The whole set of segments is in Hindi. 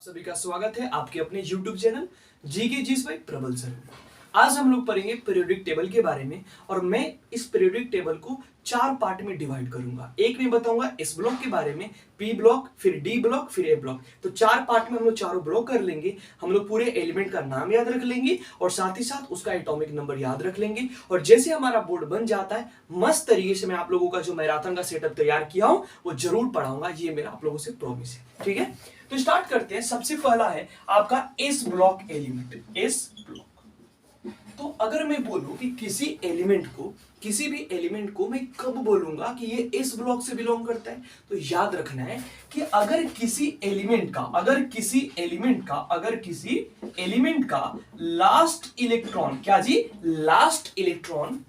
सभी का स्वागत है आपके अपने YouTube चैनल जी के जीस भाई प्रबल सर में। आज हम लोग पढ़ेंगे पीरियोडिक टेबल के बारे में और मैं इस पीरियोडिक टेबल को 4 पार्ट में डिवाइड करूंगा। एक में बताऊंगा एस ब्लॉक के बारे में, पी ब्लॉक, फिर डी ब्लॉक, फिर ए ब्लॉक। तो 4 पार्ट में हम लोग चारों ब्लॉक कर लेंगे। हम लोग पूरे एलिमेंट का नाम याद रख लेंगे और साथ ही साथ उसका एटॉमिक नंबर याद रख लेंगे। और जैसे हमारा बोर्ड बन जाता है मस्त तरीके से मैं आप लोगों का जो मैराथन का सेटअप तैयार किया हूं वो जरूर पढ़ाऊंगा, ये मेरा आप लोगों से प्रॉमिस है। ठीक है, तो स्टार्ट करते हैं। सबसे पहला है आपका S block element, S block. तो अगर मैं बोलूं कि किसी भी एलिमेंट को मैं कब बोलूंगा कि ये एस ब्लॉक से बिलोंग करता है, तो याद रखना है कि अगर किसी एलिमेंट का लास्ट इलेक्ट्रॉन, क्या जी, लास्ट इलेक्ट्रॉन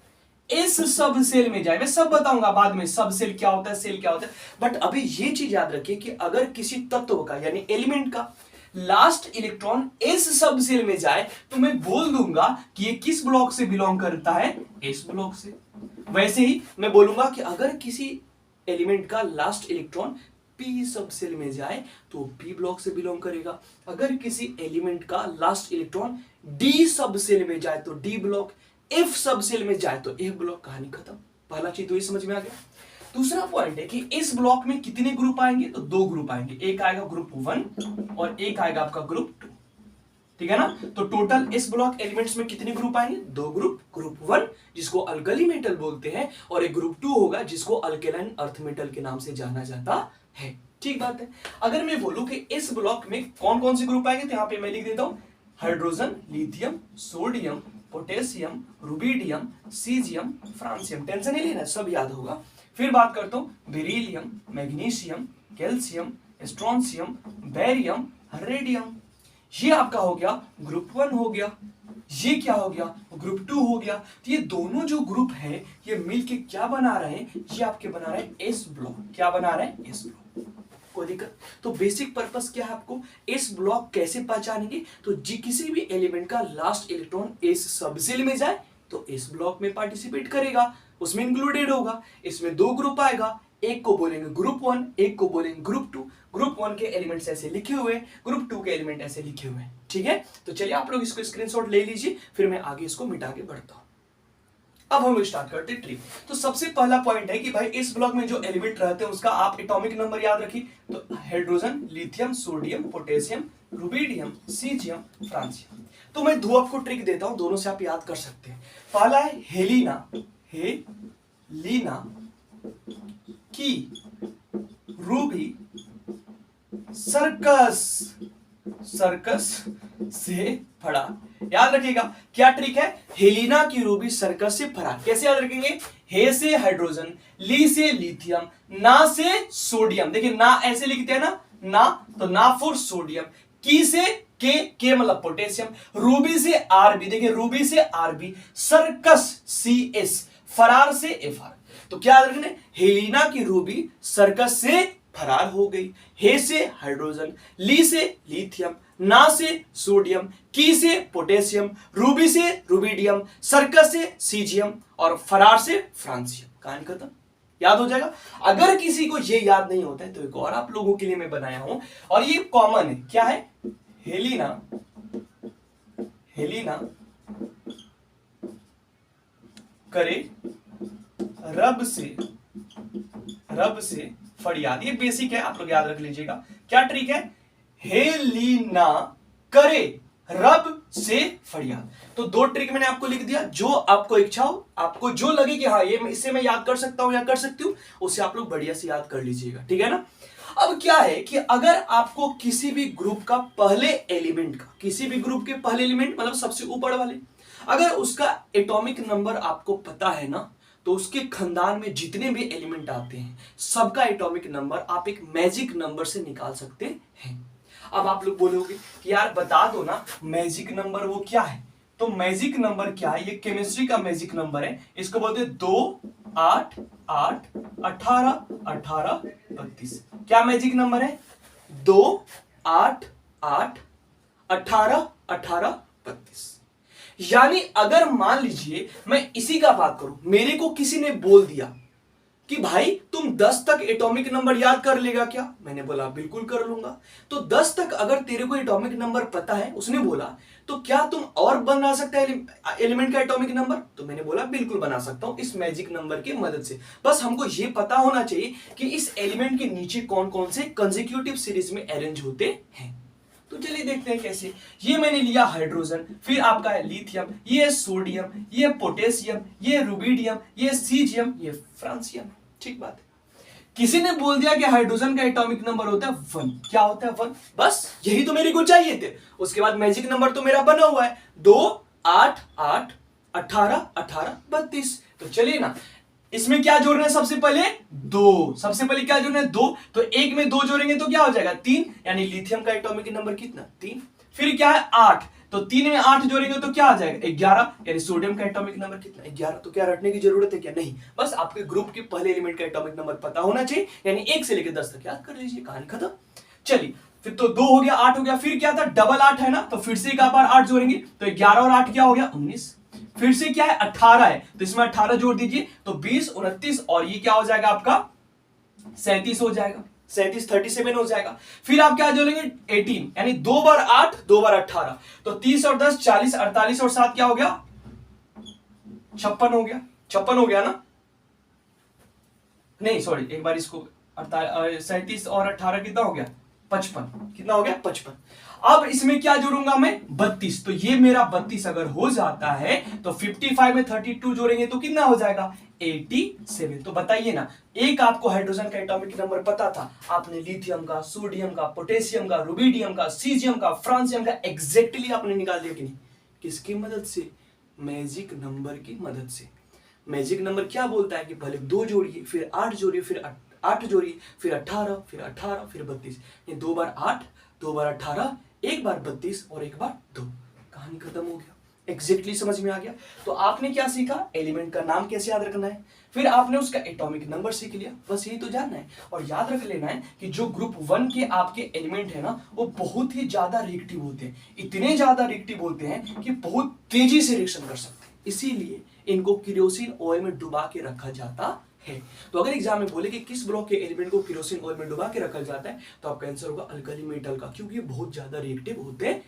इस सब सेल में जाए। मैं सब बताऊंगा बाद में, सब सेल क्या होता है, सेल क्या होता है, बट अभी ये चीज याद रखिए कि अगर किसी तत्व का यानी एलिमेंट का लास्ट इलेक्ट्रॉन इस सब सेल में जाए तो मैं बोल दूंगा कि ये किस ब्लॉक से बिलोंग करता है, एस ब्लॉक से। वैसे ही मैं बोलूंगा कि अगर किसी एलिमेंट का लास्ट इलेक्ट्रॉन पी सब सेल में जाए तो पी ब्लॉक से बिलोंग करेगा। अगर किसी एलिमेंट का लास्ट इलेक्ट्रॉन डी सब सेल में जाए तो डी ब्लॉक, एफ सब सेल में जाए तो एफ ब्लॉक। कहानी खत्म। पहला चीज तो ये समझ में आ गया। दूसरा पॉइंट है कि इस ब्लॉक में कितने ग्रुप आएंगे, तो 2 ग्रुप आएंगे। एक आएगा ग्रुप 1 और एक आएगा आपका ग्रुप 2। ठीक है ना। तो टोटल इस ब्लॉक एलिमेंट्स में कितने ग्रुप आएंगे, 2 ग्रुप। ग्रुप 1 जिसको अल्कली मेटल बोलते हैं और एक ग्रुप 2 होगा जिसको अल्केलाइन अर्थ मेटल के नाम से जाना जाता है। ठीक बात है। अगर मैं बोलूं कि इस ब्लॉक में कौन कौन से ग्रुप आएंगे, तो यहां पे मैं लिख देता हूं hydrogen, lithium, sodium, potassium, rubidium, caesium, francium. Tension नहीं लेना, सब याद होगा। फिर बात करता हूं beryllium, magnesium, calcium, strontium, barium, radium. ये आपका हो गया ग्रुप 1 हो गया। ये क्या हो गया, ग्रुप 2 हो गया। तो ये दोनों जो ग्रुप है ये मिलके क्या बना रहे हैं, ये आपके बना रहे हैं एस ब्लॉक। क्या बना रहे हैं, एस ब्लॉक। कोई दिक्कत? तो बेसिक पर्पस क्या है आपको, एस ब्लॉक कैसे पहचानेंगे, तो किसी भी एलिमेंट का लास्ट इलेक्ट्रॉन एस सबसेल में जाए तो एस ब्लॉक में पार्टिसिपेट करेगा, उसमें इंक्लूडेड होगा। इसमें 2 ग्रुप आएगा, एक को बोलेंगे ग्रुप 1, एक को बोलेंगे ग्रुप 2। ग्रुप 1 के एलिमेंट्स ऐसे लिखे हुए, ग्रुप 2 के एलिमेंट ऐसे लिखे हुए। ठीक है, तो चलिए आप लोग इसको स्क्रीनशॉट ले लीजिए, फिर मैं आगे इसको मिटा के बढ़ता हूं। अब हम स्टार्ट करते हैं ट्री। तो सबसे पहला पॉइंट है कि भाई इस ब्लॉक में जो एलिमेंट रहते हैं उसका आप एटॉमिक नंबर याद रखिए। तो hydrogen, lithium, sodium, potassium, rubidium, caesium, francium. तो मैं 2 आपको ट्रिक देता हूं, दोनों से आप याद कर सकते हैं। पहला है हेलिना, हेलिना की रूबी सर्कस, सर्कस से फड़ा। याद रखिएगा क्या ट्रिक है, हेलिना की रूबी सर्कस से फड़ा। कैसे याद रखेंगे, हे से हाइड्रोजन, ली से लिथियम, ना से सोडियम। देखिए ना ऐसे लिखते हैं ना तो ना फॉर सोडियम, की से के मतलब पोटेशियम, रूबी से आरबी, देखिए रूबी से आरबी, सर्कस सी एस, फरार से एफआर। तो क्या याद रखना, हेलिना की रूबी सर्कस से फरार हो गई। हे से हाइड्रोजन, ली से लिथियम, ना से सोडियम, की से पोटेशियम, रूबी से रुबिडियम, सर्कस से सीजियम और फरार से फ्रांसियम। कहानी खत्म। याद हो जाएगा। अगर किसी को ये याद नहीं होता है तो एक और आप लोगों के लिए मैं बनाया हूं और ये कॉमन है। क्या है, हेलिना, हेलिना करे रब से फरियाद। ये बेसिक है, आप लोग याद रख लीजिएगा। क्या ट्रिक है, हेलिना करे रब से फरियाद। तो 2 ट्रिक मैंने आपको लिख दिया, जो आपको इच्छा हो, आपको जो लगे कि हाँ ये इससे मैं याद कर सकता हूं या कर सकती हूं, उससे आप लोग बढ़िया से याद कर लीजिएगा। ठीक है ना। अब क्या है कि अगर आपको किसी भी ग्रुप का पहले एलिमेंट का, किसी भी ग्रुप के पहले एलिमेंट मतलब सबसे ऊपर वाले, अगर उसका एटॉमिक नंबर आपको पता है ना, तो उसके खानदान में जितने भी एलिमेंट आते हैं सबका एटॉमिक नंबर आप एक मैजिक नंबर से निकाल सकते हैं। अब आप लोग बोलोगे कि यार बता दो ना मैजिक नंबर वो क्या है। तो मैजिक नंबर क्या है, ये केमिस्ट्री का मैजिक नंबर है। इसको बोलते हैं 2, 8, 8, 18, 18, 32। क्या मैजिक नंबर है, 2, 8, 8, 18, 18, 32। यानी अगर मान लीजिए मैं इसी का बात करूं, मेरे को किसी ने बोल दिया कि भाई तुम 10 तक एटॉमिक नंबर याद कर लेगा क्या? मैंने बोला बिल्कुल कर लूंगा। तो 10 तक अगर तेरे को एटॉमिक नंबर पता है, उसने बोला, तो क्या तुम और बना सकता है एलिमेंट का एटॉमिक नंबर? तो मैंने बोला बिल्कुल बना सकता हूं इस मैजिक नंबर की मदद से। बस हमको यह पता होना चाहिए कि इस एलिमेंट के नीचे कौन कौन से कंसेक्यूटिव सीरीज में अरेंज होते हैं। तो चलिए देखते हैं कैसे। ये मैंने लिया हाइड्रोजन, फिर आपका है लिथियम, ये है सोडियम, ये है पोटेशियम, ये है रुबिडियम, ये है सीजियम, ये फ्रांसियम। ठीक बात है। किसी ने बोल दिया कि हाइड्रोजन का एटॉमिक नंबर होता है 1। क्या होता है 1? बस यही तो मेरे को चाहिए थे। उसके बाद मैजिक नंबर तो मेरा बना हुआ है 2, 8, 8, 18, 18, 32। तो चलिए ना, इसमें क्या जोड़ना है? सबसे पहले 2। सबसे पहले क्या जोड़ना है? 2। तो एक में 2 जोड़ेंगे तो क्या हो जाएगा? 3। यानी लिथियम का एटॉमिक नंबर कितना? 3। फिर क्या है? 8। तो 3 में 8 जोड़ेंगे तो क्या आ जाएगा? 11। यानी सोडियम का एटॉमिक नंबर कितना? 11। तो क्या रटने की जरूरत है क्या? नहीं। बस आपके ग्रुप के पहले एलिमेंट का एटॉमिक नंबर पता होना चाहिए, यानी 1 से लेकर 10 तक याद कर लीजिए, कहानी खत्म। चलिए, फिर तो 2 हो गया, 8 हो गया, फिर क्या था? डबल 8 है ना, तो फिर से एक बार 8 जोड़ेंगे तो 11 और 8 क्या हो गया? 19। फिर से क्या है? 18 है, तो इसमें 18 जोड़ दीजिए तो 20, 29 और ये क्या हो जाएगा आपका? 37 हो जाएगा। 37, 37 हो जाएगा। फिर आप क्या जोड़ेंगे? 18, यानी 2 बार 8, 2 बार 18, तो 30 और 10 40, 48 और 7 क्या हो गया? 56 हो गया। 56 हो गया ना? नहीं सॉरी, एक बार इसको 37 और 18 कितना हो गया? 55। कितना हो गया? 55। अब इसमें क्या जोड़ूंगा मैं? 32। तो ये मेरा 32 अगर हो जाता है तो 55 में 32 जोड़ेंगे तो कितना हो जाएगा? 87। तो बताइए ना, एक आपको हाइड्रोजन का एटॉमिक नंबर पता था, आपने लिथियम का, सोडियम का, पोटेशियम का, रुबिडियम का, सीजियम का, फ्रांसियम का एग्जैक्टली आपने निकाल दिया कि नहीं? किसकी मदद से? मैजिक नंबर की मदद से। मैजिक नंबर क्या बोलता है कि पहले 2 जोड़िए, फिर 8 जोड़िए, फिर 8 जोड़िए, फिर 18, फिर 18, फिर 32। ये 2 बार 8, 2 बार 18, एक बार 32 और एक बार 2। कहानी खत्म हो गया। एग्जैक्टली समझ में आ गया। तो आपने क्या सीखा? एलिमेंट का नाम कैसे याद रखना है, फिर आपने उसका एटॉमिक नंबर सीख लिया। बस यही तो जानना है। और याद रख लेना है कि जो ग्रुप 1 के आपके एलिमेंट है ना, वो बहुत ही ज्यादा रिएक्टिव होते हैं। इतने ज्यादा रिएक्टिव होते हैं कि बहुत तेजी से रिएक्शन कर सकते हैं। इसीलिए इनको केरोसिन ऑयल में डुबा के रखा जाता है। तो अगर एग्जाम में बोले कि किस ब्लॉक के एलिमेंट को केरोसिन ऑयल में डुबा के रखा जाता है, तो आपका आंसर होगा अल्कली मेटल का, क्योंकि ये बहुत ज्यादा रिएक्टिव होते हैं।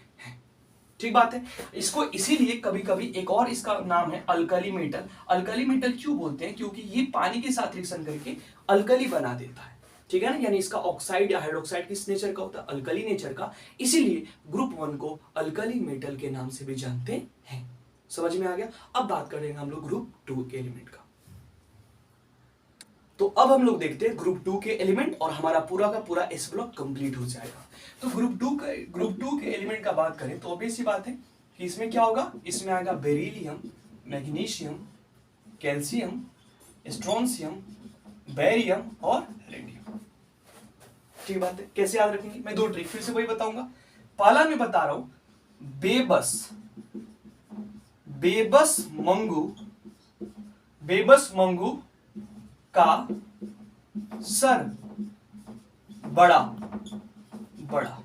ठीक बात है। इसको इसीलिए कभी कभी एक और इसका नाम है अल्कली मेटल। अल्कली मेटल क्यों बोलते हैं? क्योंकि ये पानी के साथ रिएक्शन करके अल्कली बना देता है। ठीक है ना, यानी इसका ऑक्साइड या हाइड्रोक्साइड किस नेचर का होता है? अल्कली नेचर का। इसीलिए ग्रुप 1 को अल्कली मेटल के नाम से भी जानते हैं। समझ में आ गया। अब बात करेंगे हम लोग ग्रुप 2 के एलिमेंट का। तो अब हम लोग देखते हैं ग्रुप 2 के एलिमेंट और हमारा पूरा का पूरा एस ब्लॉक कंप्लीट हो जाएगा। तो ग्रुप 2 के एलिमेंट का बात करें तो ऑब्वियस सी बात है कि इसमें क्या होगा? इसमें आएगा beryllium, magnesium, calcium, strontium, barium और रेडियम। ठीक बात है। कैसे याद रखेंगे? मैं 2 ट्रिक फिर से वही बताऊंगा। पहला मैं बता रहा हूं, बेबस मंगू का सर बड़ा बड़ा।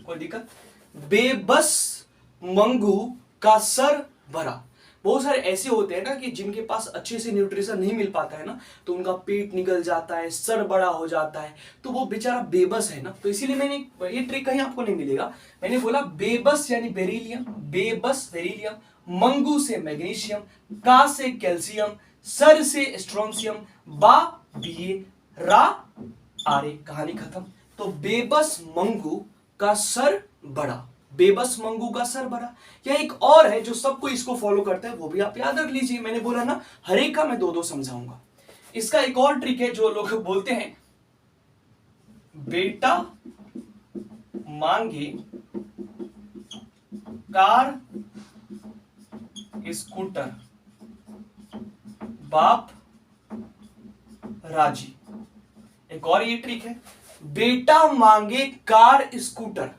कोई दिक्कत? बेबस मंगू का सर बड़ा। बहुत सारे ऐसे होते हैं ना कि जिनके पास अच्छे से न्यूट्रिशन नहीं मिल पाता है ना, तो उनका पेट निकल जाता है, सर बड़ा हो जाता है, तो वो बेचारा बेबस है ना। तो इसीलिए मैंने ये ट्रिक कहीं आपको नहीं मिलेगा। मैंने बोला बेबस यानी बेरिलियम, बेबस बेरिलियम, मंगू से मैग्नीशियम, का से कैल्शियम, सर से स्ट्रोंशियम, बा बीए, रा आरे। कहानी खत्म। तो बेबस मंगू का सर बड़ा, बेबस मंगू का सर बड़ा। या एक और है जो सबको इसको फॉलो करता है, वो भी आप याद रख लीजिए। मैंने बोला ना, हर एक का मैं 2-2 समझाऊंगा। इसका एक और ट्रिक है जो लोग बोलते हैं, बेटा मांगे कार स्कूटर, बाप राजी। एक और ये ट्रिक है, बेटा मांगे कार स्कूटर।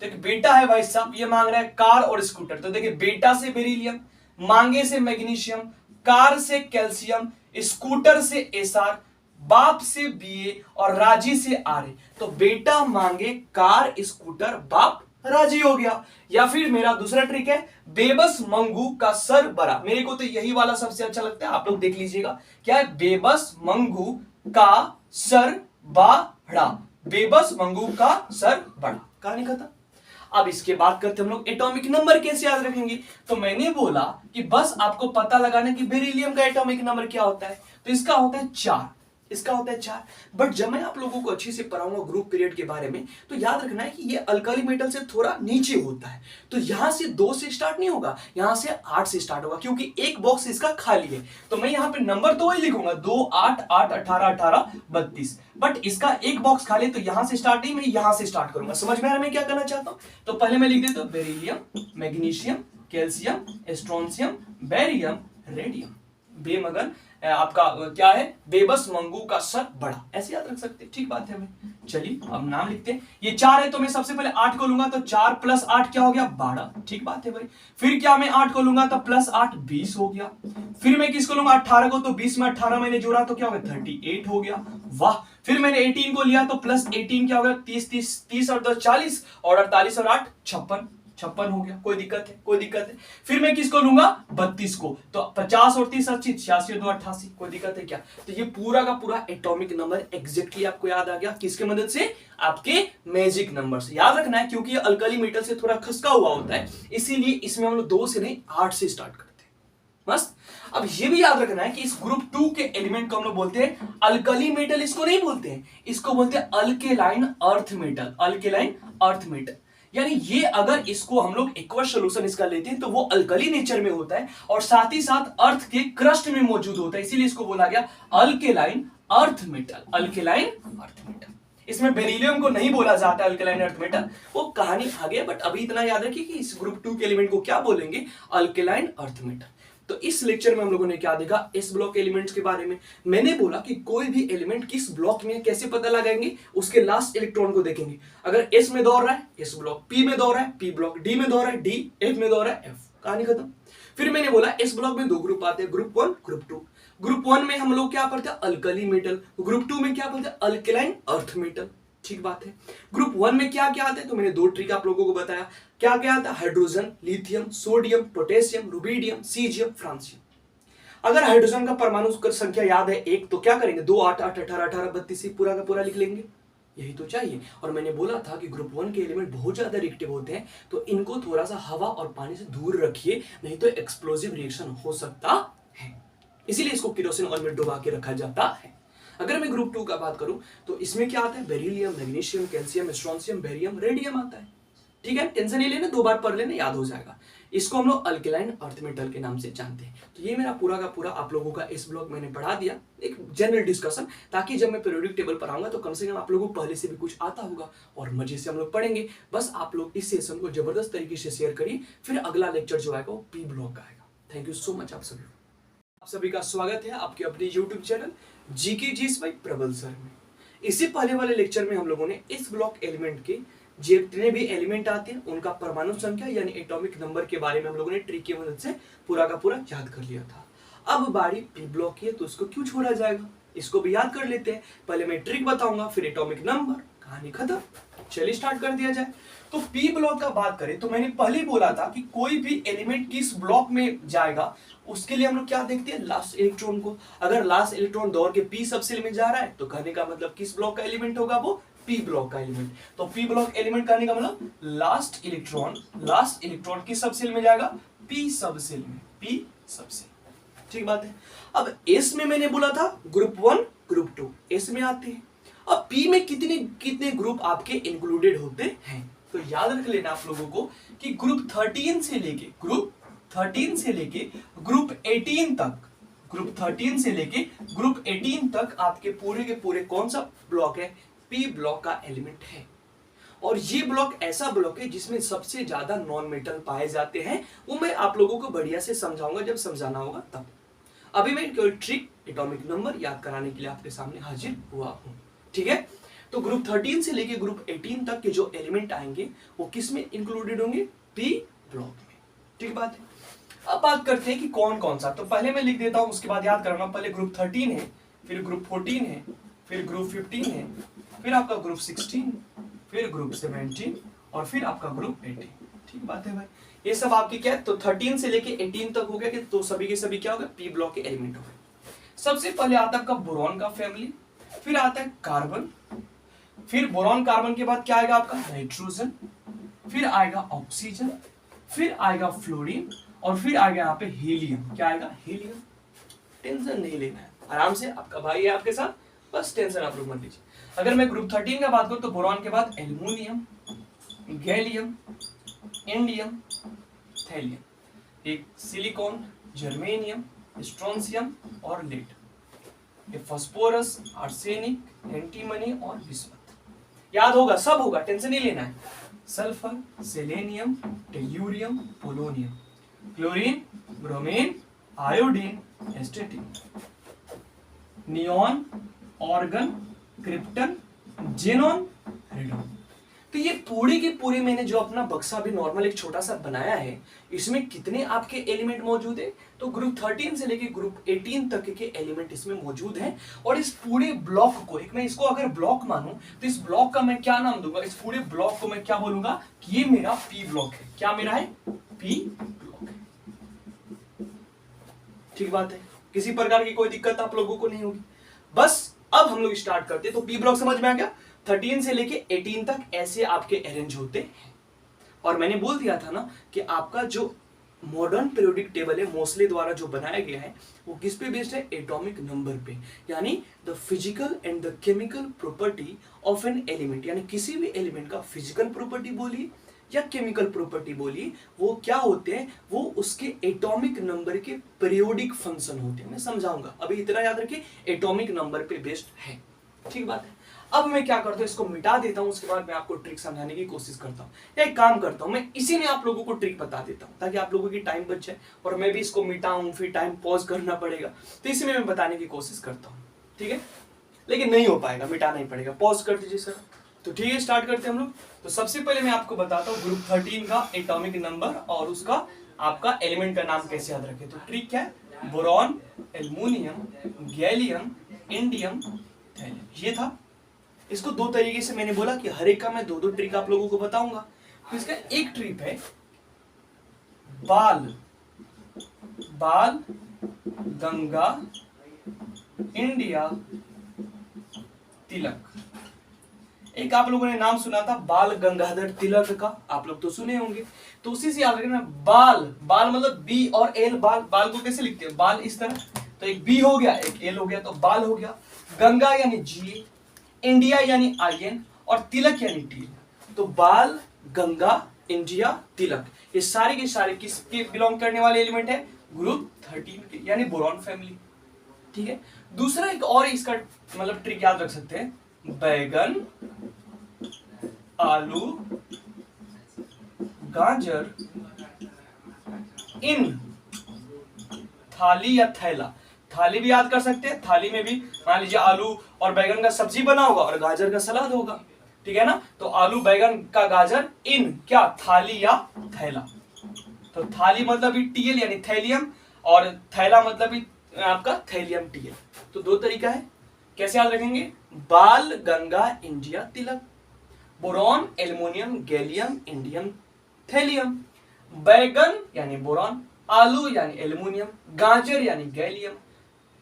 देखिए बेटा है भाई साहब, ये मांग रहा है कार और स्कूटर। तो देखिए बेटा से बेरिलियम, मांगे से मैग्नीशियम, कार से कैल्शियम, स्कूटर से एसआर, बाप से बीए और राजी से आरए। तो बेटा मांगे कार स्कूटर बाप राजी हो गया। या फिर मेरा दूसरा ट्रिक है, बेबस मंगू का सर बड़ा। मेरे को तो यही वाला सबसे अच्छा लगता है, आप लोग देख लीजिएगा क्या है, बेबस मंगू का सर बड़ा। बेबस मंगू का सर बड़ा, कहानी खत्म। अब इसके बाद करते हम लोग एटॉमिक नंबर कैसे याद रखेंगे। तो मैंने बोला कि बस आपको पता लगाना कि बेरिलियम का एटॉमिक नंबर क्या होता है, तो इसका होता है 4, इसका होता है 4। बट जब मैं आप लोगों को अच्छे से पढ़ाऊंगा ग्रुप पीरियड के बारे में, तो याद रखना है कि ये अल्काली मेटल से थोड़ा नीचे होता है। तो यहां से 2 से स्टार्ट नहीं होगा, यहां से 8 से स्टार्ट होगा, क्योंकि एक बॉक्स इसका खाली है। तो मैं यहां पे नंबर तो वही लिखूंगा 2 8 8 18 18 32, बट इसका एक बॉक्स खाली, तो यहां से स्टार्ट नहीं, मैं यहां से स्टार्ट करूंगा। समझ में आ रहा है मैं क्या करना चाहता हूं। तो पहले मैं लिख देता हूं beryllium, magnesium, calcium, strontium, barium, radium. बेमगन आपका क्या है, बेबस मंगू का सर बड़ा, ऐसे याद रख सकते हैं। ठीक बात है भाई, चलिए अब नाम लिखते हैं। ये 4 है तो मैं सबसे पहले 8 को लूंगा, तो 4 + 8 क्या हो गया, 12। ठीक बात है भाई। फिर क्या, मैं 8 को लूंगा तो +8 20 हो गया। फिर मैं किसको लूंगा, 18 को, तो 20 में 18 मैंने जोड़ा तो क्या हो गया, 38 हो गया। वाह। फिर मैंने 18 को लिया तो +18 क्या हो गया, 30 और 10 40, और 48 और 8 56 हो गया। कोई दिक्कत है, कोई दिक्कत है। फिर मैं किसको लूंगा, 32 को, तो 50 और 30 80, 86 और 2 88। कोई दिक्कत है क्या। तो ये पूरा का पूरा एटॉमिक नंबर एग्जैक्टली आपको याद आ गया, किसके मदद से, आपके मैजिक नंबर से। याद रखना है क्योंकि ये अल्कली मेटल से थोड़ा खसका हुआ होता है, इसीलिए इसमें हम लोग 2 से नहीं 8 से स्टार्ट करते हैं। मस्त। अब ये भी याद रखना है कि इस ग्रुप 2 के एलिमेंट को हम लोग बोलते हैं अल्कली मेटल, इसको नहीं बोलते हैं, इसको बोलते हैं alkaline earth metal. Alkaline earth metal, यानी ये अगर इसको हम लोग एक्वस सॉल्यूशन इसका लेते हैं तो वो अल्कली नेचर में होता है और साथ ही साथ अर्थ के क्रस्ट में मौजूद होता है, इसीलिए इसको बोला गया alkaline earth metal. Alkaline earth metal, इसमें बेरिलियम को नहीं बोला जाता है अल्केलाइन अर्थ मेटल, वो कहानी आगे। बट अभी इतना याद रखिए कि इस ग्रुप 2 के एलिमेंट को क्या बोलेंगे, अल्केलाइन अर्थ मेटल। तो इस लेक्चर में हम लोगों ने क्या देखा, एस ब्लॉक एलिमेंट्स के बारे में। मैंने बोला कि कोई भी एलिमेंट किस ब्लॉक में कैसे पता लगाएंगे, उसके लास्ट इलेक्ट्रॉन को देखेंगे। अगर एस में दौड़ रहा है एस ब्लॉक, पी में दौड़ रहा है पी ब्लॉक, डी में दौड़ रहा है डी, एफ में दौड़ रहा है एफ, कहानी खत्म। फिर मैंने बोला एस ब्लॉक में 2 ग्रुप आते हैं, ग्रुप 1 ग्रुप 2। ग्रुप 1 में हम लोग क्या पढ़ते हैं, अल्कली मेटल। ग्रुप 2 में क्या पढ़ते हैं, अल्केलाइन अर्थ मेटल। ठीक बात है। ग्रुप 1 में क्या क्या आता है, तो मैंने 2 ट्रिक आप लोगों को बताया। क्या क्या आता है, hydrogen, lithium, sodium, potassium, rubidium, caesium, francium. अगर हाइड्रोजन का परमाणु संख्या याद है 1, तो क्या करेंगे, 2 8 8 18 18 32 पूरा का पूरा लिख लेंगे, यही तो चाहिए। और मैंने बोला था कि ग्रुप 1 के एलिमेंट बहुत ज्यादा रिएक्टिव होते हैं, तो इनको थोड़ा सा हवा और पानी से दूर रखिए, नहीं तो एक्सप्लोजिव रिएक्शन हो सकता है, इसीलिए इसको केरोसिन ऑयल में डुबा के रखा जाता है। अगर मैं ग्रुप 2 का बात करूं तो इसमें क्या आता है, beryllium, magnesium, calcium, strontium, barium, radium आता है। ठीक है, टेंशन नहीं लेना, 2 बार पढ़ लेना, याद हो जाएगा। इसको हम लोग अल्केलाइन अर्थ मेटल के नाम से जानते हैं। तो ये मेरा पूरा का पूरा आप लोगों का इस ब्लॉक मैंने पढ़ा दिया, एक जनरल डिस्कशन, ताकि जब मैं पीरियोडिक टेबल पढ़ाऊंगा तो कम से कम आप लोगों को पहले से भी कुछ आता होगा और मजे से हम लोग पढ़ेंगे। बस आप लोग इस सेशन को जबरदस्त तरीके से शेयर करिए, फिर अगला लेक्चर जो आएगा वो पी ब्लॉक का आएगा। थैंक यू सो मच आप सभी का स्वागत है आपके अपने YouTube channel GK GS bye प्रबल सर में। इससे पहले वाले लेक्चर में हम लोगों ने इस ब्लॉक एलिमेंट के जितने भी एलिमेंट आते हैं उनका परमाणु संख्या यानी एटॉमिक नंबर के बारे में हम लोगों ने ट्रिक की मदद से पूरा का पूरा याद कर लिया था। अब बारी पी ब्लॉक की है, तो इसको क्यों छोड़ा जाएगा, इसको भी याद कर लेते हैं। पहले मैं ट्रिक बताऊंगा, फिर एटॉमिक नंबर, कहानी खत्म। चलिए स्टार्ट कर दिया जाए। तो पी ब्लॉक का बात करें तो मैंने पहले बोला था कि कोई भी एलिमेंट किस ब्लॉक में जाएगा उसके लिए हम लोग क्या देखते हैं, लास्ट इलेक्ट्रॉन को। अगर लास्ट इलेक्ट्रॉन दौड़ के पी सबसेल में जा रहा है तो कहने का मतलब किस ब्लॉक का एलिमेंट होगा, वो पी ब्लॉक का एलिमेंट। तो पी ब्लॉक एलिमेंट कहने का मतलब लास्ट इलेक्ट्रॉन किस सबसेल में जाएगा, पी सबसेल में, पी सबसेल। ठीक बात है। अब एस में मैंने बोला था ग्रुप 1 ग्रुप 2 एस में आते हैं। अब पी में कितने ग्रुप आपके इंक्लूडेड होते हैं, तो याद रख लेना आप लोगों को कि ग्रुप 13 से लेके ग्रुप 18 तक आपके पूरे के पूरे कौन सा ब्लॉक है, पी ब्लॉक का एलिमेंट है। और ये ब्लॉक ऐसा ब्लॉक है जिसमें सबसे ज्यादा नॉन मेटल पाए जाते हैं, वो मैं आप लोगों को बढ़िया से समझाऊंगा जब समझाना होगा तब। अभी मैं केवल ट्रिक एटॉमिक नंबर याद कराने के लिए आपके सामने हाजिर हुआ हूं। ठीक है, तो ग्रुप 13 से लेके ग्रुप 18 तक के जो एलिमेंट आएंगे वो किस में इंक्लूडेड होंगे, पी ब्लॉक में। ठीक बात है। अब बात करते हैं कि कौन कौन सा, तो पहले मैं लिख देता हूं, उसके बाद याद कराना। पहले ग्रुप 13 है, फिर ग्रुप 14 है, फिर ग्रुप 15 है, फिर आपका ग्रुप 16, फिर ग्रुप 17 और फिर आपका ग्रुप 18। ठीक बात है भाई, ये सब आपके क्या है, तो 13 से लेके 18 तक हो गया कि तो सभी के सभी क्या हो गए, पी ब्लॉक के एलिमेंट हो गए। सबसे पहले आता है आपका बोरॉन का फैमिली, फिर आता है कार्बन, फिर बोरॉन कार्बन के बाद क्या आएगा आपका नाइट्रोजन, फिर आएगा ऑक्सीजन, फिर आएगा फ्लोरीन, और फिर आएगा यहाँ पे हीलियम। क्या आएगा, हीलियम। टेंशन नहीं लेना है, आराम से, आपका भाई है आपके साथ, बस टेंशन आप लोग मत लीजिए। अगर मैं ग्रुप 13 का बात करूं तो बोरॉन के बाद एल्युमिनियम, गैलियम, इंडियम, थैलियम, एक सिलिकॉन, जर्मेनियम, स्ट्रोंशियम और लेड, ये फास्फोरस, आर्सेनिक, एंटीमनी और बिस्मथ। याद होगा, सब होगा, टेंशन नहीं लेना है। Sulphur, selenium, tellurium, polonium, chlorine, bromine, iodine, एस्टेटिन, neon, organ, krypton, xenon, radon. तो ये पूरी की पूरी मैंने जो अपना बक्सा भी नॉर्मल एक छोटा सा बनाया है, इसमें कितने आपके एलिमेंट मौजूद है, तो ग्रुप 13 से लेके ग्रुप 18 तक के एलिमेंट इसमें मौजूद हैं। और इस पूरे ब्लॉक को, एक मैं इसको अगर ब्लॉक मानूं तो इस ब्लॉक का मैं क्या नाम दूंगा, इस पूरे ब्लॉक को मैं क्या बोलूंगा कि ये मेरा पी ब्लॉक है। क्या मेरा है, पी ब्लॉक है। ठीक बात है, किसी प्रकार की कोई दिक्कत आप लोगों को नहीं होगी। बस अब हम लोग स्टार्ट करते हैं। तो पी ब्लॉक समझ में आ गया, 13 से लेके 18 तक ऐसे आपके अरेंज होते हैं। और मैंने बोल दिया था ना कि आपका जो मॉडर्न पीरियोडिक टेबल है मोस्ले द्वारा जो बनाया गया है, वो किस पे बेस्ड है, एटॉमिक नंबर पे, यानी the physical and the chemical property of an element, यानी किसी भी एलिमेंट का फिजिकल प्रॉपर्टी बोलिए या केमिकल प्रॉपर्टी बोलिए, वो क्या होते हैं, वो उसके एटॉमिक नंबर के पीरियोडिक फंक्शन होते हैं। मैं समझाऊंगा, अभी इतना याद रखिए, एटॉमिक नंबर पे बेस्ड है। ठीक बात है। अब मैं क्या करता हूं, इसको मिटा देता हूं, उसके बाद मैं आपको ट्रिक समझाने की कोशिश करता हूं, या एक काम करता हूं, मैं इसी में आप लोगों को ट्रिक बता देता हूं ताकि आप लोगों की टाइम बच जाए, और मैं भी इसको मिटाऊं फिर टाइम पॉज करना पड़ेगा, तो इसी में मैं बताने की कोशिश करता हूं। ठीक है, लेकिन नहीं हो पाएगा, मिटाना ही पड़ेगा। पॉज कर दीजिए सर। तो ठीक है, स्टार्ट करते हैं हम लोग। तो सबसे पहले मैं आपको बताता हूँ ग्रुप 13 का एटॉमिक नंबर और उसका आपका एलिमेंट का नाम कैसे याद रखें। तो ट्रिक क्या है, boron, aluminium, gallium, indium, thallium, ये था। इसको दो तरीके से मैंने बोला कि हर एक का मैं दो दो ट्रिक आप लोगों को बताऊंगा। तो इसका एक ट्रिक है बाल, बाल गंगा इंडिया तिलक। एक आप लोगों ने नाम सुना था बाल गंगाधर तिलक का, आप लोग तो सुने होंगे। तो उसी से याद रखना, बाल, बाल मतलब बी और एल, बाल, बाल को कैसे लिखते हैं, बाल इस तरह, तो एक बी हो गया एक एल हो गया, तो बाल हो गया। गंगा यानी जी, इंडिया यानी IN, और तिलक यानी टी। तो बाल, गंगा, इंडिया, तिलक, ये सारे के सारे किसके बिलोंग करने वाले एलिमेंट है, ग्रुप 13 के, यानी बोरॉन फैमिली। ठीक है। दूसरा एक और इसका मतलब ट्रिक याद रख सकते हैं, बैगन, आलू, गाजर इन थाली या थैला। थाली भी याद कर सकते हैं, थाली में भी मान लीजिए आलू और बैगन का सब्जी बना होगा और गाजर का सलाद होगा। ठीक है ना, तो आलू बैगन का गाजर इन क्या, थाली या थैला। तो थाली मतलब भी टीएल यानी थैलियम, और थैला मतलब भी आपका थैलियम टीएल। तो दो तरीका है, कैसे याद रखेंगे, बाल, Ganga, India, Tilak, boron, aluminium, gallium, indium, thallium, बैगन यानी बोरॉन, आलू यानी एल्युमिनियम, गाजर यानी गैलियम,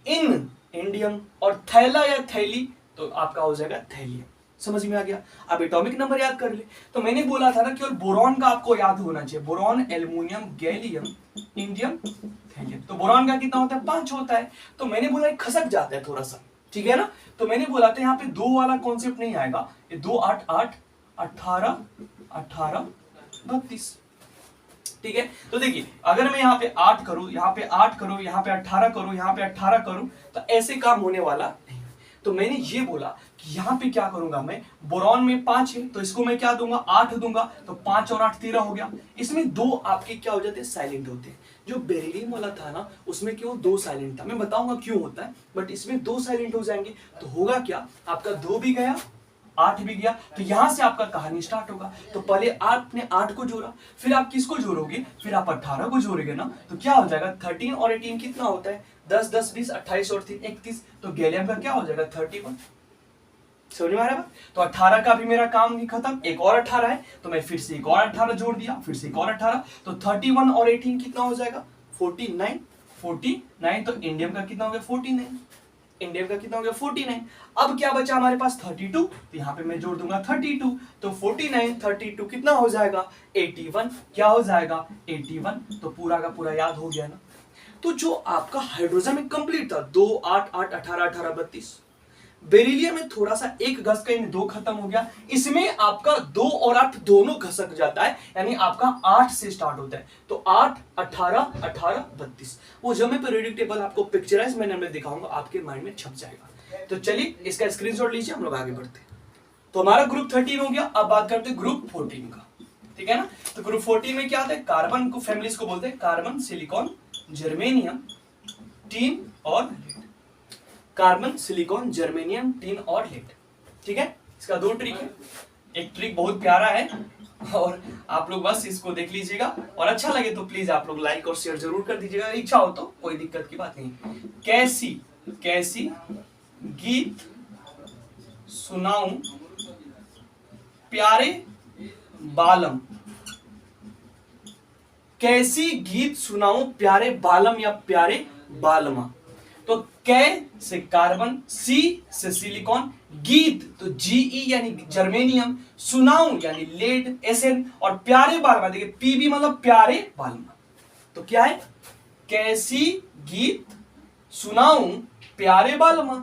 इन इंडियम, और थैला या थैली तो आपका हो जाएगा थैलियम। समझ में आ गया। अब एटॉमिक नंबर याद कर ले, तो मैंने बोला था ना केवल बोरॉन का आपको याद होना चाहिए, boron, aluminium, gallium, indium, thallium. तो बोरॉन का कितना होता है, 5 होता है। तो मैंने बोला खसक जाता है थोड़ा सा, ठीक है ना, तो मैंने बोला था यहाँ पे 2 वाला कॉन्सेप्ट नहीं आएगा, ये 2 8 8 18 18 32। ठीक है, तो देखिए अगर मैं यहाँ पे 8 करूं, यहाँ पे 8 करूं, यहाँ पे 18 करूं, यहाँ पे 18 करूं, तो ऐसे काम होने वाला नहीं। तो मैंने ये बोला कि यहाँ पे क्या करूंगा मैं, बोरॉन में 5 है तो इसको मैं क्या दूंगा, 8 दूंगा, तो 5 और 8 13 हो गया। इसमें 2 आपके क्या हो जाते हैं, साइलेंट होते हैं। जो बेरिलियम वाला था ना उसमें क्यों 2 साइलेंट था, मैं बताऊंगा क्यों होता है, बट इसमें 2 साइलेंट हो जाएंगे। तो होगा क्या, आपका 2 भी गया 8 भी गया, तो यहां से आपका कहानी स्टार्ट होगा। तो पहले आपने 8 को जोड़ा, फिर आप किसको जोड़ोगे, फिर आप 18 को जोड़ोगे ना, तो क्या हो जाएगा 13 और 18 कितना होता है, 10 10 20 28 और 3 31। तो गैलियम का क्या हो जाएगा 31। समझ में आ रहा है? तो 18 का भी मेरा काम नहीं खत्म, एक और 18 है तो मैं फिर से एक और 18 जोड़ दिया, फिर से एक और 18, तो 31 और 18 कितना हो जाएगा? 49। 49 तो इंडियम का कितना हो गया? 49। इंडियम का कितना हो गया? 49। अब क्या बचा हमारे पास? 32, तो यहाँ पे मैं जोड़ दूंगा 32, तो 49 32 कितना हो जाएगा? 81। क्या हो जाएगा? 81। तो पूरा का पूरा याद हो गया ना? तो जो आपका हाइड्रोजन में कंप्लीट था 2 8 8 18 18 32, बेरिलियम में थोड़ा सा एक घस का इन 2 खत्म हो गया, इसमें आपका 2 और 8 दोनों घसक जाता है, यानी आपका 8 से स्टार्ट होता है, तो 8 18 18 32। वो जब मैं पीरियोडिक टेबल आपको पिक्चराइज मैनर में दिखाऊंगा आपके माइंड में छप जाएगा। तो चलिए इसका स्क्रीनशॉट लीजिए, हम लोग आगे बढ़ते हैं। तो हमारा ग्रुप 13 हो गया, अब बात करते हैं ग्रुप 14 का, ठीक है ना? तो ग्रुप 14 में क्या आता है? कार्बन को फैमिलीज को बोलते हैं कार्बन, सिलिकॉन, जर्मेनियम, टीन और lead. Carbon, silicon, germanium, tin और लेड, ठीक है? इसका 2 ट्रिक है। एक ट्रिक बहुत प्यारा है और आप लोग बस इसको देख लीजिएगा, और अच्छा लगे तो प्लीज आप लोग लाइक और शेयर जरूर कर दीजिएगा, इच्छा हो तो, कोई दिक्कत की बात नहीं। कैसी कैसी गीत सुनाऊं प्यारे बालम, कैसी गीत सुनाऊं प्यारे बालम या प्यारे बालमा। तो कै से कार्बन, सी से सिलिकॉन, गीत तो जीई यानी जर्मेनियम, सुनाऊं यानी लेड एसएन, और प्यारे बालमा, देखिए पीबी मतलब प्यारे बालमा। तो क्या है? कैसी गीत सुनाऊं प्यारे बालमा,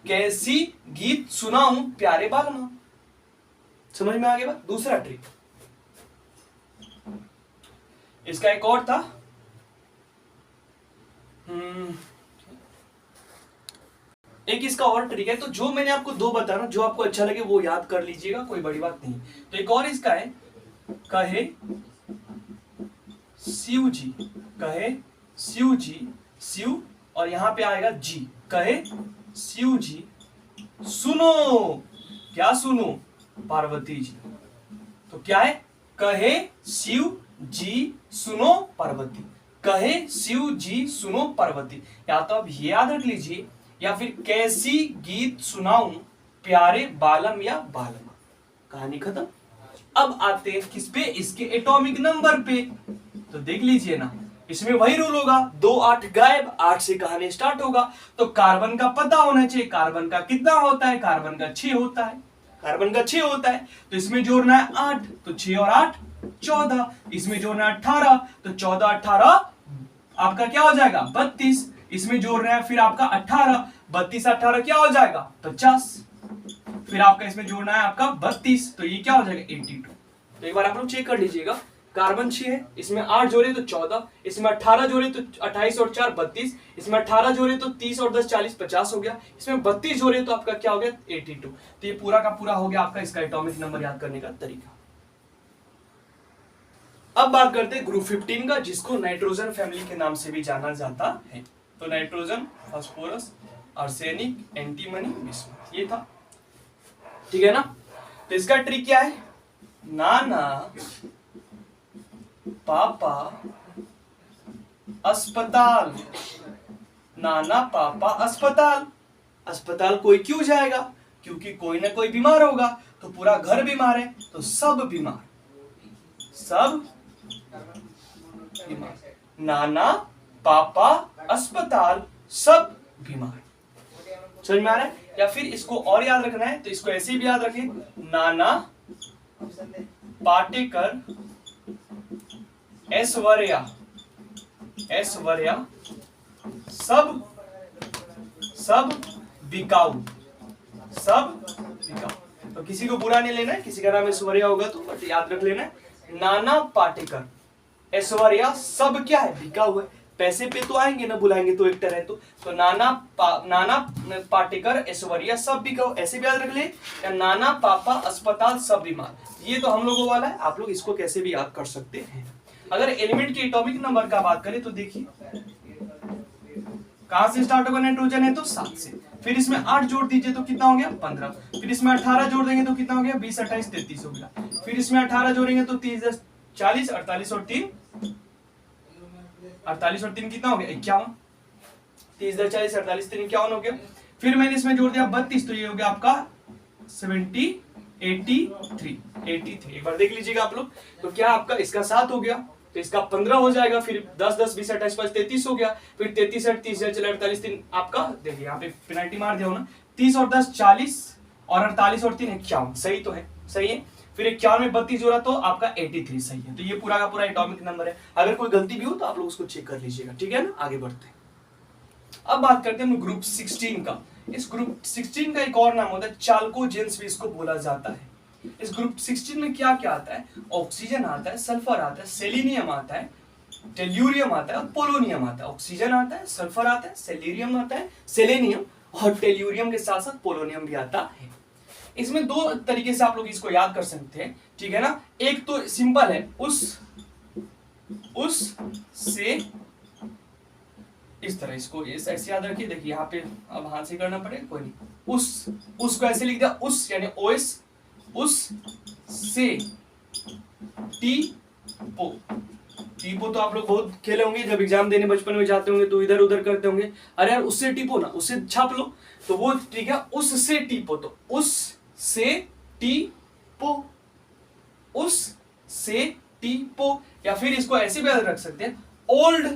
कैसी गीत सुनाऊं प्यारे बालमा। समझ में आ गया बात? दूसरा ट्रिक इसका एक और था, एक इसका और ट्रिक है। तो जो मैंने आपको 2 बताया ना, जो आपको अच्छा लगे वो याद कर लीजिएगा, कोई बड़ी बात नहीं। तो एक और इसका है, कहे शिव जी, कहे शिव जी, शिव और यहां पे आएगा जी, कहे शिव जी सुनो, क्या सुनो? पार्वती जी। तो क्या है? कहे शिव जी सुनो पार्वती, कहे शिव जी सुनो पार्वती। या तो आप ये याद रख लीजिए, या फिर कैसी गीत सुनाऊं प्यारे बालम या बालमा। कहानी खत्म। अब आते हैं किस पे? इसके एटॉमिक नंबर पे। तो देख लीजिए ना, इसमें वही रूल होगा, 2 8 गायब, 8 से कहानी स्टार्ट होगा। तो कार्बन का पता होना चाहिए, कार्बन का कितना होता है? कार्बन का 6 होता है, कार्बन का 6 होता है। तो इसमें जोड़ना है 8, तो 6 और 8 14, इसमें जोड़ना है 18, तो 14 18 आपका क्या हो जाएगा? 32, इसमें जोड़ रहे हैं फिर आपका 18, 32 18 क्या हो जाएगा? 50, फिर आपका इसमें जोड़ना है आपका 32, तो ये क्या हो जाएगा? 82। तो एक बार आप लोग चेक कर लीजिएगा, कार्बन 6 है, इसमें 8 जोड़े तो 14, इसमें 18 जोड़े तो 28 और 4 32, इसमें 18 जोड़े तो 30 और 10 40 50 हो गया, इसमें 32 जोड़े तो आपका क्या हो गया? 82। तो ये पूरा का पूरा हो गया आपका इसका एटॉमिक नंबर याद करने का तरीका। अब बात करते हैं ग्रुप 15 का, जिसको नाइट्रोजन फैमिली के नाम से भी जाना जाता है। तो nitrogen, phosphorus, arsenic, antimony, bismuth, ये था, ठीक है ना? तो इसका ट्रिक क्या है? नाना पापा अस्पताल, नाना पापा अस्पताल। अस्पताल कोई क्यों जाएगा? क्योंकि कोई ना कोई बीमार होगा, तो पूरा घर बीमार है, तो सब बीमार, सब बीमार, नाना पापा अस्पताल, सब बीमार। समझ में आ रहा है? या फिर इसको और याद रखना है तो इसको ऐसे भी याद रखें, नाना पाटेकर ऐश्वर्या, ऐश्वर्या सब सब बिकाऊ, सब बिकाऊ। तो किसी को बुरा नहीं लेना है, किसी का नाम ऐश्वर्या होगा तो बट याद रख लेना है, नाना पाटेकर ऐश्वर्या सब क्या है? बिकाऊ है। पैसे पे तो आएंगे ना, बुलाएंगे तो एक तरह तो नाना पाटेकर ऐश्वर्या सब बिकाऊ, ऐसे भी याद रख ले, या नाना पापा अस्पताल सब बीमार। ये तो हम लोगों वाला है, आप लोग इसको कैसे भी याद कर सकते हैं। अगर एलिमेंट के एटॉमिक नंबर का बात करें तो देखिए कहां से स्टार्ट होगा? नाइट्रोजन है तो 7 से, फिर इसमें 8 जोड़ दीजिए तो कितना हो गया? 15, फिर इसमें 18 जोड़ देंगे तो कितना हो गया? 20 28 33 हो गया, फिर इसमें 18 जोड़ेंगे तो 30 10 40, 48 और 3 48 और 3 कितना हो गया? 51, 30 10 40 48 3 51 हो गया। फिर मैंने इसमें जोड़ दिया 32, तो ये हो गया आपका 83 एक बार देख लीजिएगा आप लोग। तो क्या आपका इसका 7 हो गया, तो इसका 15 हो जाएगा, फिर 10 10 20 28 5 33 हो गया, फिर 33 8 30 चला 48 3 आपका देखिए यहाँ पे पेनल्टी मार दिया हो ना, 30 और 10 40 और 48 और 3 51, सही तो है, सही है। फिर 51 में 32 जोड़ा तो आपका 83 सही है। तो ये पूरा का पूरा एटॉमिक नंबर है। अगर कोई गलती भी हो तो आप लोग उसको चेक कर लीजिएगा, ठीक है ना। आगे बढ़ते हैं, अब बात करते हैं हम ग्रुप 16 का। इस ग्रुप 16 का एक और नाम होता है चाल्कोजेंस भी इसको बोला जाता है। इस ग्रुप 16 में क्या क्या आता है, ऑक्सीजन आता है, सल्फर आता है, सेलेनियम आता है, टेल्यूरियम आता है और पोलोनियम आता है। ऑक्सीजन आता है, सल्फर आता है, सेलेनियम आता है, सेलेनियम और टेल्यूरियम के साथ साथ पोलोनियम भी आता है। इसमें दो तरीके से आप लोग इसको याद कर सकते हैं, ठीक है ना। एक तो सिंपल है, उस से इस तरह इसको ऐसे याद रखिए। देखिए यहाँ पे अब हाथ से करना पड़ेगा, कोई नहीं। उसको ऐसे लिख दिया, उस यानी ओएस, उस से टीपो। टीपो तो आप लोग बहुत खेले होंगे, जब एग्जाम देने बचपन में जाते होंगे तो इधर उधर करते होंगे, अरे यार उससे टीपो ना, उससे छाप लो, तो वो ठीक है, उससे टीपो। तो उस से टीपो, उस से टीपो। या फिर इसको ऐसे भी रख सकते हैं, ओल्ड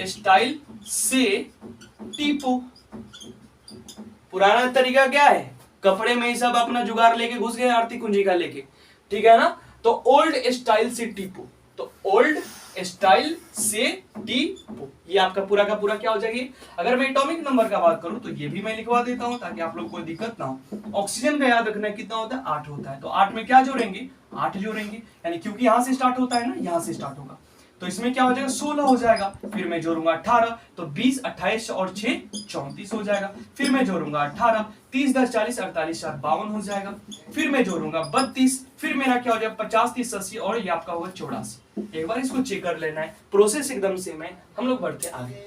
स्टाइल से टीपो। पुराना तरीका क्या है, कपड़े में ही सब अपना जुगाड़ लेके घुस गए आरती कुंजी का लेके, ठीक है ना। तो ओल्ड स्टाइल से टीपो, तो ओल्ड स्टाइल से टीपो, ये आपका पूरा का पूरा क्या हो जाएगा। अगर मैं एटॉमिक नंबर का बात करूं तो ये भी मैं लिखवा देता हूं ताकि आप लोग को दिक्कत ना हो। ऑक्सीजन का याद रखना कितना होता है, 8 होता है। तो 8 में क्या जोड़ेंगे, 8 जोड़ेंगे, यानी क्योंकि यहां से स्टार्ट होता है ना, यहां से स्टार्ट होगा, तो इसमें क्या हो जाएगा 16 हो जाएगा। फिर मैं जोड़ूंगा 18, तो 20 28 और 6 34 हो जाएगा। फिर मैं जोड़ूंगा 18, 30 10 40 48 4 52 हो जाएगा। फिर मैं जोड़ूंगा 32, फिर मेरा क्या हो जाएगा 50 30 80 और ये आपका होगा 84। एक बार इसको चेक कर लेना है, प्रोसेस एकदम सेम है। हम लोग बढ़ते आगे।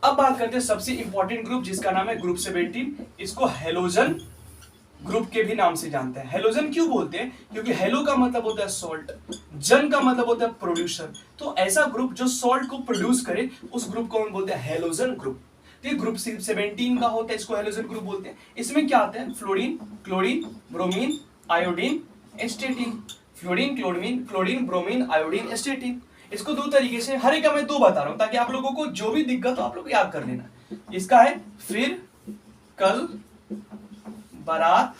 अब बात करते हैं सबसे इंपॉर्टेंट ग्रुप जिसका नाम है ग्रुप 17। इसको हेलोजन ग्रुप के भी नाम से जानते हैं। हेलोजन क्यों बोलते हैं, क्योंकि हेलो का मतलब होता है सॉल्ट, जन का मतलब होता है प्रोड्यूसर। तो ऐसा ग्रुप जो सॉल्ट को प्रोड्यूस करे उस ग्रुप को हम बोलते हैं हेलोजन ग्रुप। ये ग्रुप 17 का होता है, इसको हेलोजन ग्रुप बोलते हैं। इसमें क्या आता है, fluorine, chlorine, bromine, iodine, एस्टेटिन। Fluorine, chlorine, bromine, iodine, एस्टेटिन। इसको दो तरीके से, हर एक का मैं दो बता रहा हूं ताकि आप लोगों को जो भी दिक्कत हो आप लोग याद कर लेना। इसका है फिर कल बारात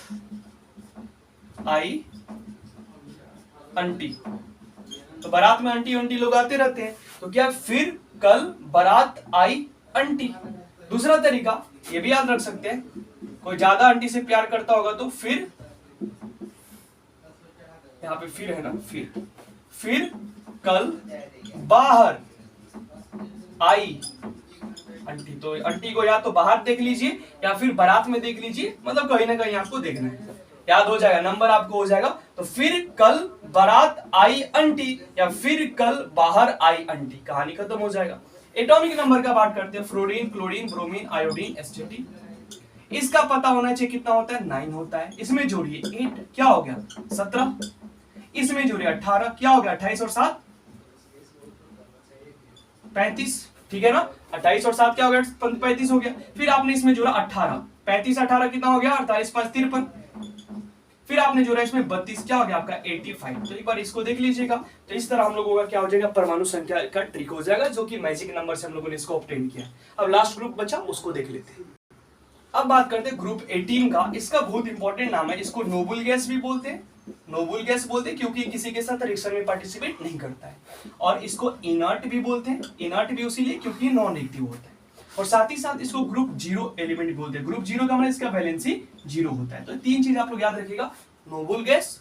आई अंटी। तो बारात में आंटी आंटी लोग आते रहते हैं, तो क्या फिर कल बारात आई अंटी। दूसरा तरीका ये भी याद रख सकते हैं, कोई ज्यादा आंटी से प्यार करता होगा तो फिर, यहां पे फिर है ना, फिर कल बाहर आई अंटी। तो अंटी को या तो बाहर देख लीजिए या फिर बारात में देख लीजिए, मतलब कहीं ना कहीं आपको देखना है, याद हो जाएगा, नंबर आपको हो जाएगा। तो फिर कल बारात आई अंटी या फिर कल बाहर आई अंटी, कहानी खत्म हो जाएगा। एटॉमिक नंबर का बात करते हैं, फ्लोरीन, क्लोरीन, ब्रोमीन, आयोडीन, एस्टेटिन। इसका पता होना चाहिए कितना होता है, 9 होता है। इसमें जोड़िए 8, क्या हो गया 17। इसमें जोड़िए 18, क्या हो गया 28 और 7 35, ठीक है ना। 28 और 7 क्या हो गया 35 हो गया। फिर आपने इसमें जोड़ा 18, 35 18 कितना हो गया 48 5 53। फिर आपने जोड़ा इसमें 32, क्या हो गया आपका 85। तो एक बार इसको देख लीजिएगा। तो इस तरह हम लोगों का क्या हो जाएगा, परमाणु संख्या का ट्रिक हो जाएगा, जो कि मैजिक नंबर से हम लोगों ने इसको ऑब्टेन किया। अब लास्ट ग्रुप बचा, उसको देख लेते हैं। अब बात करते हैं ग्रुप 18 का। इसका बहुत इंपॉर्टेंट नाम है, इसको नोबल गैस भी बोलते हैं। नोबल गैस बोलते हैं क्योंकि किसी के साथ रिएक्शन में पार्टिसिपेट नहीं करता है। और इसको इनर्ट भी बोलते हैं, इनर्ट भी उसीलिए क्योंकि नॉन रिएक्टिव होता है। और साथ ही साथ इसको ग्रुप 0 एलिमेंट बोलते हैं। ग्रुप 0 का मतलब इसका वैलेंसी 0 होता है। तो तीन चीज आप लोग याद रखिएगा, नोबल गैस,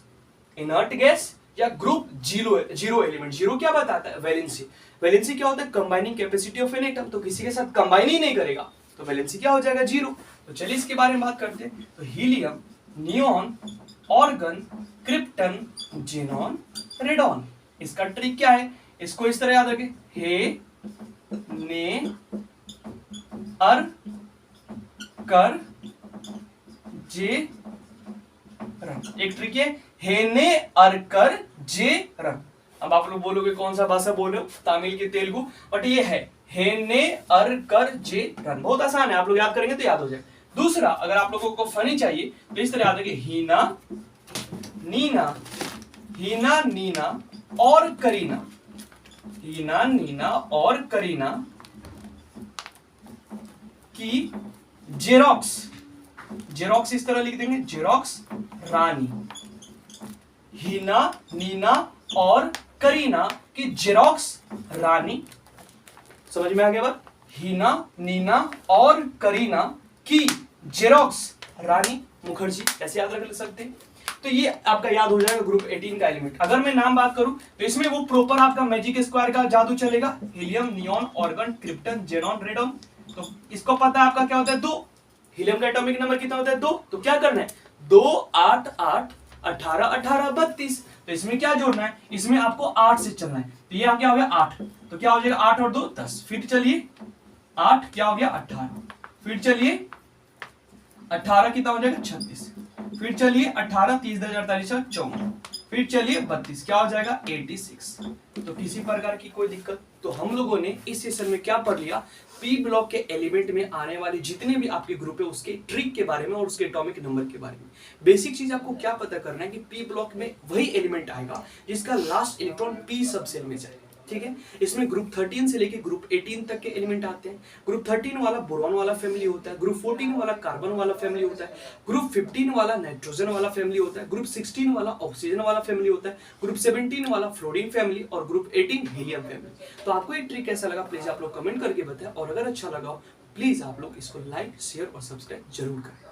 इनर्ट गैस या ग्रुप 0 एलिमेंट। 0 क्या बताता है, वैलेंसी। वैलेंसी क्या होता है, combining capacity of an atom. तो किसी के साथ कंबाइन ही नहीं करेगा तो वैलेंसी क्या हो जाएगा 0। तो चलिए इसके बारे में बात करते हैं। तो helium, neon, organ, krypton, xenon, radon. इसका ट्रिक क्या है, इसको इस तरह याद रखें, हे ने अर कर जे रन। एक ट्रिक है, हे ने अर कर जे रन। अब आप लोग बोलोगे कौन सा भाषा बोल रहे हो, तमिल की तेलुगु, बट ये है हे ने अर कर जे रन। बहुत आसान है, आप लोग याद करेंगे तो याद हो जाए। दूसरा, अगर आप लोगों को फनी चाहिए तो इस तरह याद रखिए, हीना नीना, हीना नीना और करीना, हीना नीना और करीना की जेरोक्स, जेरोक्स इस तरह लिख देंगे, जेरोक्स रानी, हीना नीना और करीना की जेरोक्स रानी, समझ में आ गया बात, हीना नीना और करीना की जेरोक्स रानी मुखर्जी, ऐसे याद रख सकते हैं। तो ये आपका याद हो जाएगा ग्रुप 18 का एलिमेंट। अगर मैं नाम बात करूं तो इसमें वो प्रॉपर आपका मैजिक स्क्वायर का जादू चलेगा, helium, neon, organ, krypton, xenon, radon. तो इसको पता है आपका क्या होता है, 2। हीलियम का एटॉमिक नंबर कितना होता है, 2। तो क्या करना है, 2 8 8 18 18 32। तो इसमें क्या जोड़ना है, इसमें आपको 8 से चलना है। तो ये क्या हो गया 8, तो क्या हो जाएगा 8 और 2 10। फिर चलिए 8 क्या हो गया 18, फिर चलिए 18 कितना हो जाएगा 36, फिर चलिए 18 30 48 54, फिर चलिए 32 क्या हो जाएगा 86। तो किसी प्रकार की कोई दिक्कत। तो हम लोगों ने इस सेशन में क्या पढ़ लिया, पी ब्लॉक के एलिमेंट में आने वाले जितने भी आपके ग्रुप है उसके ट्रिक के बारे में और उसके एटॉमिक नंबर के बारे में। बेसिक चीज आपको क्या पता करना है कि पी ब्लॉक में वही एलिमेंट आएगा जिसका लास्ट इलेक्ट्रॉन पी सबसेल में जाएगा, ठीक है। इसमें ग्रुप 13 से लेके ग्रुप 18 तक के एलिमेंट आते हैं। ग्रुप 13 वाला बोरॉन वाला फैमिली होता है, ग्रुप 14 वाला कार्बन वाला फैमिली होता है, ग्रुप 15 वाला नाइट्रोजन वाला फैमिली होता है, ग्रुप 16 वाला ऑक्सीजन वाला फैमिली होता है, ग्रुप 17 वाला फ्लोरीन फैमिली और ग्रुप 18 हीलियम फैमिली। तो आपको ये ट्रिक कैसा लगा प्लीज आप लोग कमेंट करके बताएं, और अगर अच्छा लगा प्लीज आप लोग इसको लाइक शेयर और सब्सक्राइब जरूर करें।